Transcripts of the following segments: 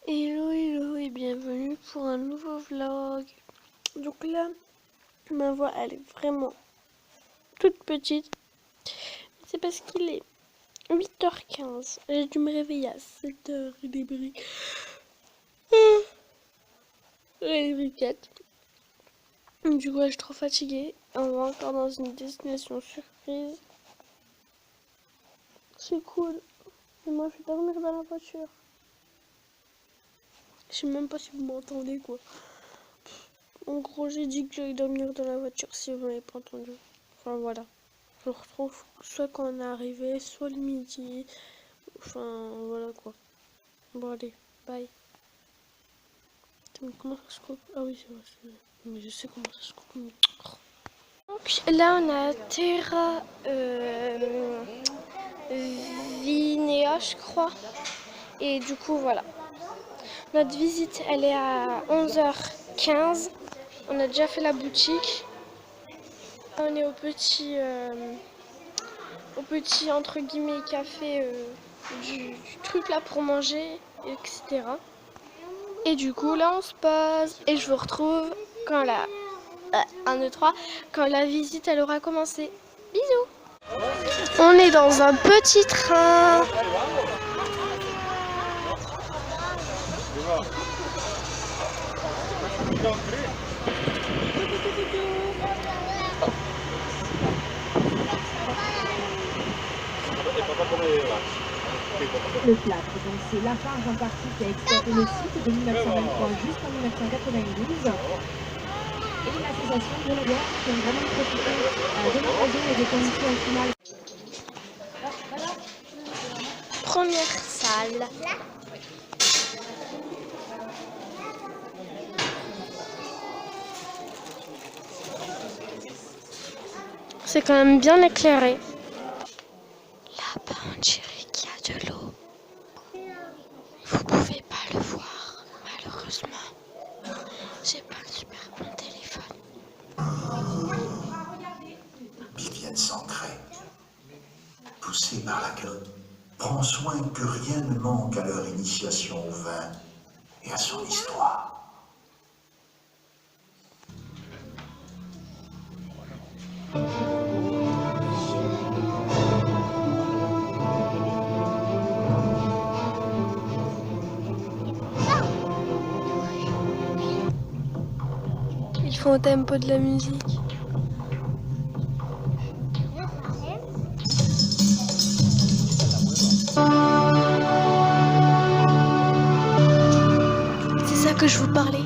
Hello hello et bienvenue pour un nouveau vlog. Donc là, ma voix elle est vraiment toute petite. C'est parce qu'il est 8h15. J'ai dû me réveiller à 7h et des briques. Et des briquettes. Du coup, je suis trop fatiguée. On va encore dans une destination surprise. C'est cool. Et moi, je vais dormir dans la voiture. Je sais même pas si vous m'entendez quoi. En gros, j'ai dit que j'allais dormir dans la voiture si vous m'avez pas entendu. Enfin voilà. Je me retrouve soit quand on est arrivé, soit le midi. Enfin voilà quoi. Bon allez, bye. Mais comment ça se coupe? Ah oui, c'est vrai. Mais je sais comment ça se coupe. Donc là on a Terra Vinea je crois. Et du coup voilà. Notre visite elle est à 11h15. On a déjà fait la boutique. On est au petit entre guillemets café du truc là pour manger, etc. Et du coup là on se pose et je vous retrouve quand la 1, 2, 3, quand la visite elle aura commencé. Bisous. On est dans un petit train. Le plâtre, donc c'est Lafarge en partie qui a exploité le site de 1923 jusqu'en 1992. Et l'association de la guerre qui ont vraiment profité de l'occasion et des conditions optimales. Première salle. C'est quand même bien éclairé. Là-bas, on dirait qu'il y a de l'eau. Vous pouvez pas le voir, malheureusement. J'ai pas un super bon téléphone. Vivienne s'ancrait. Poussée par la carotte, prend soin que rien ne manque à leur initiation au vin et à son histoire. Ils font au tempo de la musique. C'est ça que je vous parlais.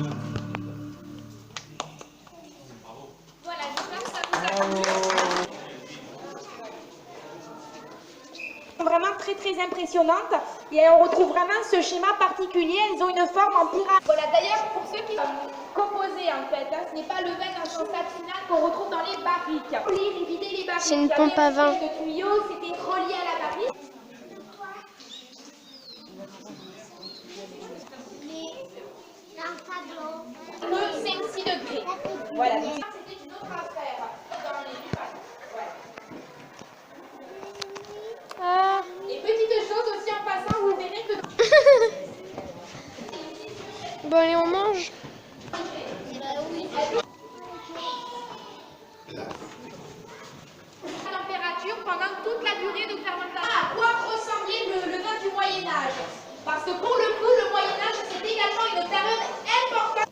Voilà, j'espère que ça vous a plu. Vraiment très impressionnantes et on retrouve vraiment ce schéma particulier. Elles ont une forme en pyramide. Voilà, d'ailleurs pour ceux qui sont composés en fait, ce n'est pas le vin dans son stade final qu'on retrouve dans les barriques. Remplir et vider les barriques. C'est une pompe à vin. Le tuyau, c'était relié à la barrique. De 5-6 degrés. Voilà, donc c'était une autre affaire dans les barriques. Voilà. Ah. Et petite chose aussi en passant, vous verrez que... Bon allez, on mange. La température pendant toute la durée de fermentation. À quoi ressemblait le vin du Moyen-Âge? Parce que pour le coup, le Moyen-Âge, c'est également une période importante.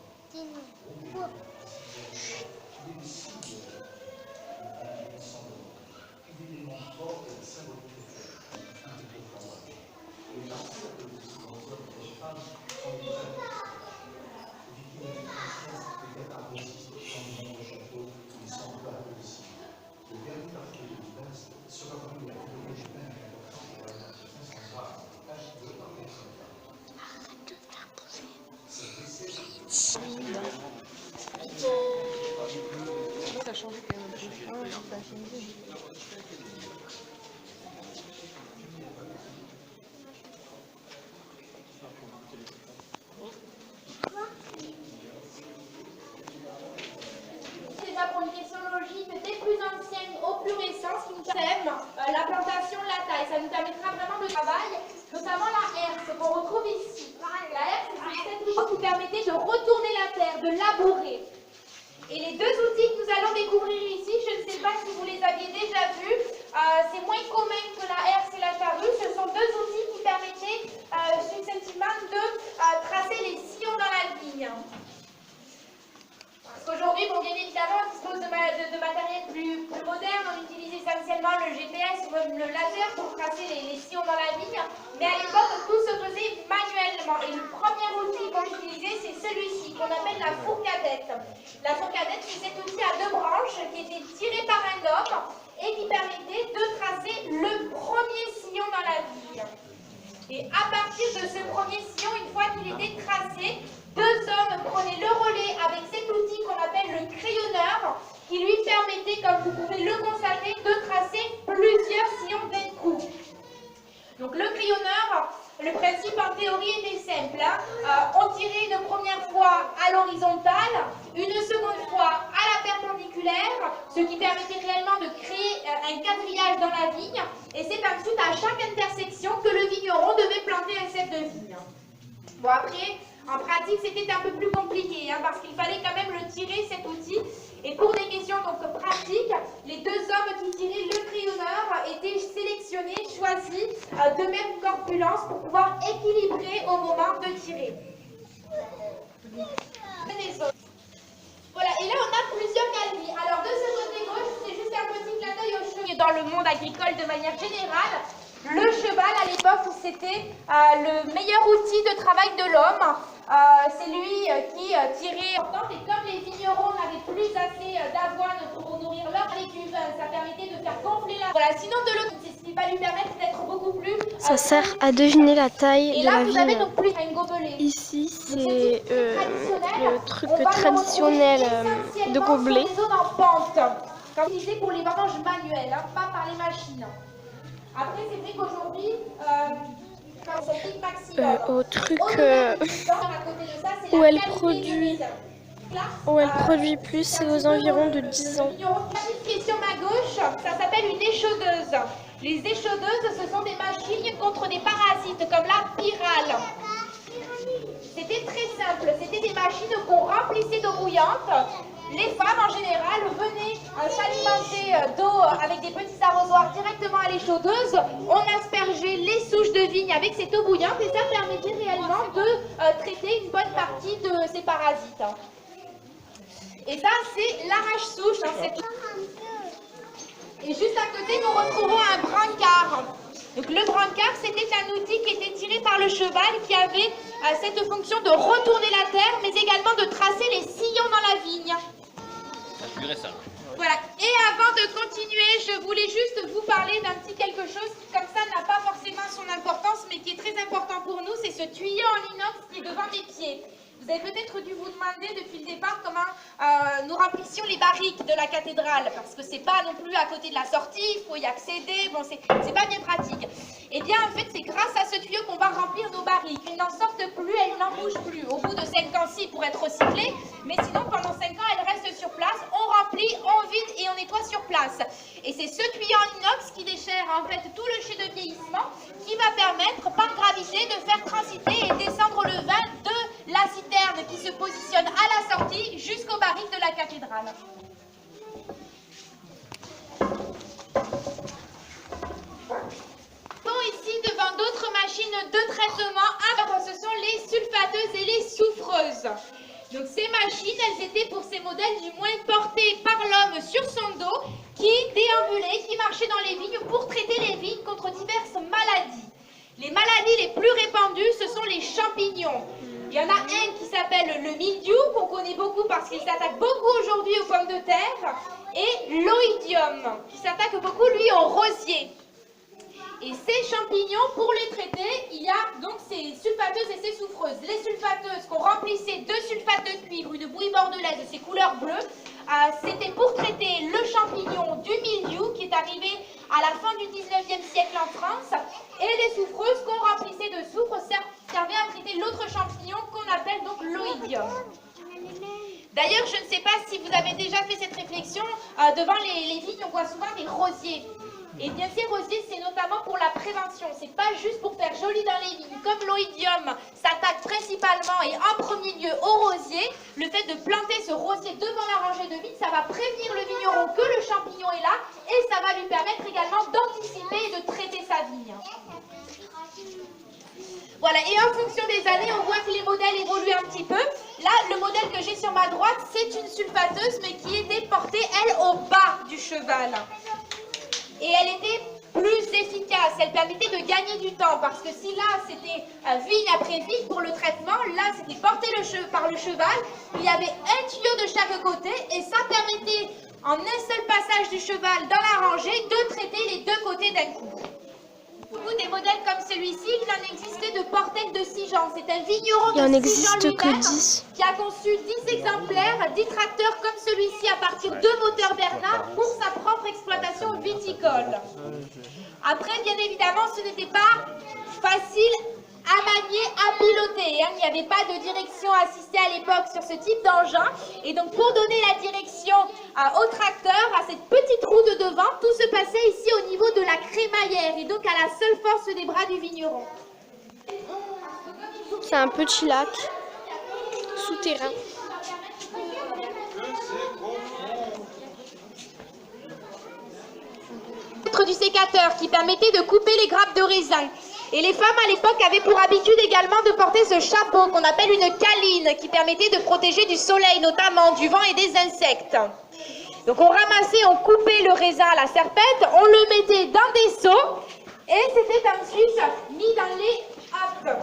Ça a changé quand même un peu. Ça a changé. C'est ça pour une question logique des plus anciennes aux plus récentes, qui nous la plantation permettait de retourner la terre, de labourer. Et les deux outils que nous allons découvrir ici, je ne sais pas si vous les aviez déjà vus, c'est moins commun que la herse et la charrue. Ce sont deux outils qui permettaient successivement de tracer les sillons dans la vigne. Parce qu'aujourd'hui, bon, bien évidemment, on dispose de matériel plus moderne. On utilise essentiellement le GPS ou même le laser pour tracer les sillons dans la vigne. Mais à l'époque, tout se faisait manuellement. Et le premier outil qu'on utilisait, c'est celui-ci, qu'on appelle la fourcadette. La fourcadette, c'est cet outil à deux branches qui était tiré par un homme et qui permettait de tracer le premier sillon dans la vigne. Et à partir de ce premier sillon, une fois qu'il était tracé, deux hommes prenaient le relais avec cet outil qu'on appelle le crayonneur, qui lui permettait, comme vous pouvez le constater, de tracer plusieurs sillons d'un coup. Donc le crayonneur, le principe en théorie était simple. On tirait une première fois à l'horizontale, une seconde fois à la perpendiculaire, ce qui permettait réellement de créer un quadrillage dans la vigne. Et c'est ensuite à chaque intersection que le vigneron devait planter un cep de vigne. Bon après, en pratique c'était un peu plus compliqué parce qu'il fallait quand même le tirer cet outil. Et pour des questions donc pratiques, les deux hommes qui tiraient le crayonneur étaient sélectionnés, choisis de même corpulence pour pouvoir équilibrer au moment de tirer. Voilà, et là on a plusieurs galeries. Alors de ce côté gauche, c'est juste un petit clin d'œil au cheval. Dans le monde agricole de manière générale, le cheval à l'époque c'était le meilleur outil de travail de l'homme. C'est lui qui tirait. Et comme les vignerons n'avaient plus assez d'avoine pour nourrir leur du vin, ça permettait de faire gonfler la. Voilà, sinon de l'autre, c'est ce qui va lui permettre d'être beaucoup plus. Ça sert à deviner la taille de la vous avez vigne. donc plus un gobelet. Ici, c'est le truc traditionnel de gobelet. Des zones en pente, comme on disait pour les vendanges manuelles, pas par les machines. Après, c'est vrai qu'aujourd'hui, au truc où elle produit plus, c'est aux environs de 10 ans. La petite question à gauche, ça s'appelle une échaudeuse. Les échaudeuses, ce sont des machines contre des parasites comme la pyrale. C'était très simple, c'était des machines qu'on remplissait d'eau bouillante. Les femmes en général venaient s'alimenter d'eau avec des petits arrosoirs directement à l'échaudeuse. On aspergeait les souches de vigne avec cette eau bouillante et ça permettait réellement de traiter une bonne partie de ces parasites. Et ça, c'est l'arrache-souche. Et juste à côté, nous retrouvons un brancard. Donc le brancard, c'était un outil qui était tiré par le cheval qui avait cette fonction de retourner la terre, mais également de tracer les sillons dans la vigne. Voilà. Et avant de continuer, je voulais juste vous parler d'un petit quelque chose qui, comme ça, n'a pas forcément son importance, mais qui est très important pour nous. C'est ce tuyau en inox qui est devant mes pieds. Vous avez peut-être dû vous demander depuis le départ comment nous remplissions les barriques de la cathédrale, parce que c'est pas non plus à côté de la sortie, il faut y accéder, bon c'est pas bien pratique. Et bien en fait c'est grâce à ce tuyau qu'on va remplir nos barriques. Ils n'en sortent plus, elles n'en bougent plus. Au bout de 5 ans, si pour être recyclées, mais sinon pendant 5 ans elles restent sur place, on remplit, on vide et on nettoie sur place. Et c'est ce tuyau en inox qui déchire en fait tout le jet de vieillissement qui va permettre par gravité de faire transiter et descendre le vin de la citerne qui se positionne à la sortie jusqu'aux barriques de la cathédrale. Bon, ici devant d'autres machines de traitement, alors ce sont les sulfateuses et les souffreuses. Donc ces machines, elles étaient pour ces modèles du moins portées par l'homme sur son dos, qui déambulait, qui marchait dans les vignes pour traiter les vignes contre diverses maladies. Les maladies les plus répandues, ce sont les champignons. Il y en a un qui s'appelle le mildiou, qu'on connaît beaucoup parce qu'il s'attaque beaucoup aujourd'hui aux pommes de terre, et l'oïdium, qui s'attaque beaucoup, lui, aux rosiers. Et ces champignons, pour les traiter, il y a donc ces sulfateuses et ces souffreuses. Les sulfateuses qu'on remplissait de sulfate de cuivre, une bouillie bordelaise de ces couleurs bleues, c'était pour traiter le champignon du mildiou qui est arrivé à la fin du 19e siècle en France. Et les souffreuses qu'on remplissait de soufre servaient à traiter l'autre champignon qu'on appelle donc l'oïdium. D'ailleurs, je ne sais pas si vous avez déjà fait cette réflexion, devant les vignes, on voit souvent des rosiers. Et bien ces rosiers, c'est notamment pour la prévention. C'est pas juste pour faire joli dans les vignes. Comme l'oïdium s'attaque principalement et en premier lieu au rosier, le fait de planter ce rosier devant la rangée de vignes, ça va prévenir le vigneron que le champignon est là et ça va lui permettre également d'anticiper et de traiter sa vigne. Voilà, et en fonction des années, on voit que les modèles évoluent un petit peu. Là, le modèle que j'ai sur ma droite, c'est une sulfateuse, mais qui était portée, elle, au bas du cheval. Et elle était plus efficace, elle permettait de gagner du temps, parce que si là, c'était vigne après vigne pour le traitement, là, c'était porté par le cheval, il y avait un tuyau de chaque côté, et ça permettait, en un seul passage du cheval dans la rangée, de traiter les deux côtés d'un coup. Des modèles comme celui-ci, il en existait de portels de 6 gens. C'est un vigneron de 6 gens lui-même qui a conçu 10 exemplaires, 10 tracteurs comme celui-ci à partir de moteurs Bernard pour sa propre exploitation viticole. Après, bien évidemment, ce n'était pas facile à manier, à piloter. Il n'y avait pas de direction assistée à l'époque sur ce type d'engin. Et donc, pour donner la direction au tracteur, à cette petite roue de devant, tout se passait ici au niveau de la crémaillère et donc à la seule force des bras du vigneron. C'est un petit lac souterrain. Du sécateur qui permettait de couper les grappes de raisin. Et les femmes à l'époque avaient pour habitude également de porter ce chapeau qu'on appelle une caline qui permettait de protéger du soleil, notamment du vent et des insectes. Donc on ramassait, on coupait le raisin à la serpette, on le mettait dans des seaux et c'était ensuite mis dans les hottes.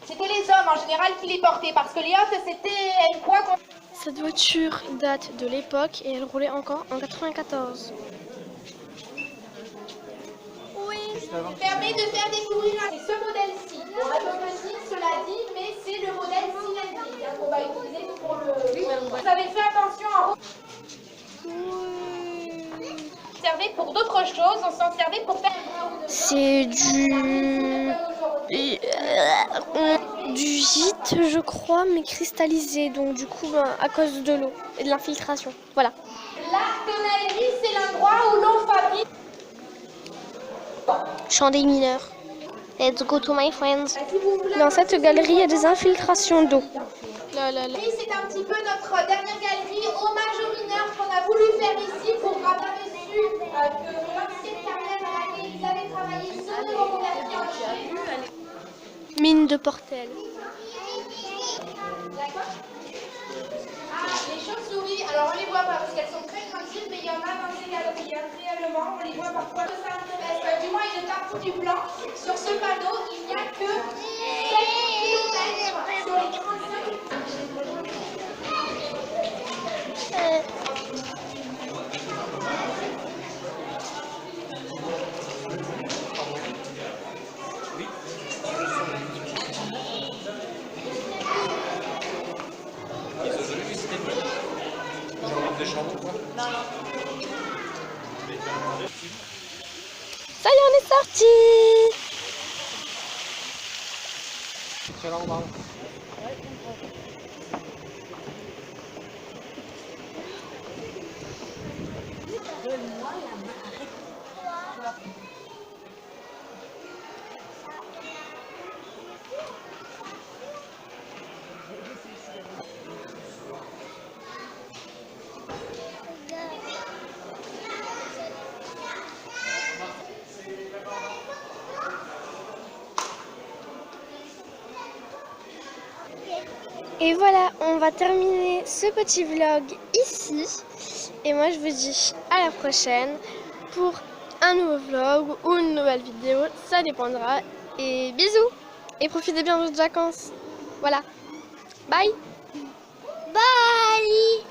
C'était les hommes en général qui les portaient parce que les hottes c'était une croix qu'on... Cette voiture date de l'époque et elle roulait encore en 94. Permet de faire découvrir ce modèle-ci. On a peu petit, cela dit, mais c'est le modèle cylindrique qu'on va utiliser pour le... Vous avez fait attention à... On servait pour d'autres choses, on s'en servait pour faire... C'est du gîte, je crois, mais cristallisé, donc du coup, à cause de l'eau et de l'infiltration. Voilà. La tonnellerie, c'est l'endroit où l'on fabrique... Chant des mineurs. Let's go to my friends. Dans cette galerie, il y a des infiltrations d'eau. C'est un petit peu notre dernière galerie, hommage aux mineurs qu'on a voulu faire ici pour rappeler dessus que l'ancienne carrière à laquelle ils avaient travaillé se reconvertit en chai. Mine de Portel. D'accord. Les chauves-souris, alors on les voit pas parce qu'elles sont très tranquilles, mais il y en a dans ces galeries, réellement, on les voit parfois. Ça intéresse, du moins il est partout du blanc. Sur ce panneau, il n'y a que 7 km sur les 35. Ça y est, on est sorti. Et voilà, on va terminer ce petit vlog ici. Et moi, je vous dis à la prochaine pour un nouveau vlog ou une nouvelle vidéo. Ça dépendra. Et bisous. Et profitez bien de vos vacances. Voilà. Bye. Bye.